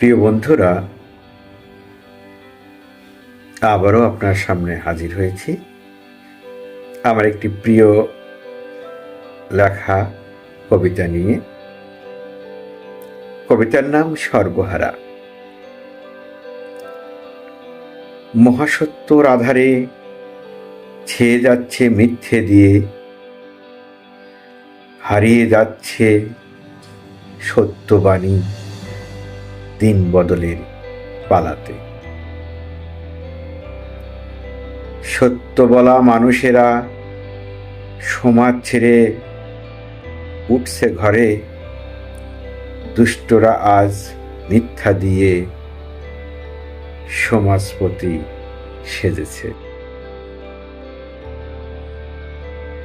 প্রিয় বন্ধুরা, আবারও আপনার সামনে হাজির হয়েছি আমার একটি প্রিয় লেখা কবিতা নিয়ে। কবিতার নাম সর্বহারা। মহাসত্যর আধারে ছেয়ে যাচ্ছে মিথ্যে দিয়ে, হারিয়ে যাচ্ছে সত্যবাণী দিন বদলের পালাতে। সত্য বলা মানুষেরা সমাজ ছেড়ে উঠছে ঘরে, দুষ্টরা আজ মিথ্যা দিয়ে সমাজপতি সেজেছে।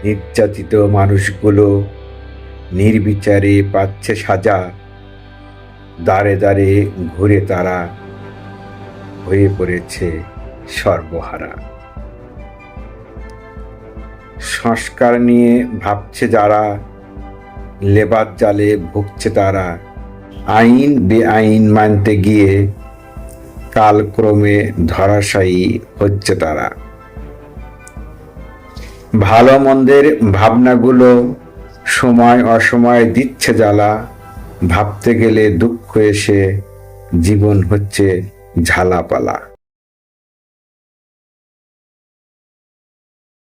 নির্যাতিত মানুষগুলো নির্বিচারে পাচ্ছে সাজা, দাঁড়ে দাঁড়ে ঘুরে তারা হয়ে পড়েছে সর্বহারা। সংস্কার নিয়ে ভাবছে যারা, লেবাদ জালে ভুগছে তারা। আইন বেআইন মানতে গিয়ে কালক্রমে ধরাশায়ী হচ্ছে তারা। ভালো মন্দের ভাবনাগুলো সময় অসময় দিচ্ছে জ্বালা, ভাবতে গেলে দুঃখ এসে জীবন হচ্ছে ঝালাপালা।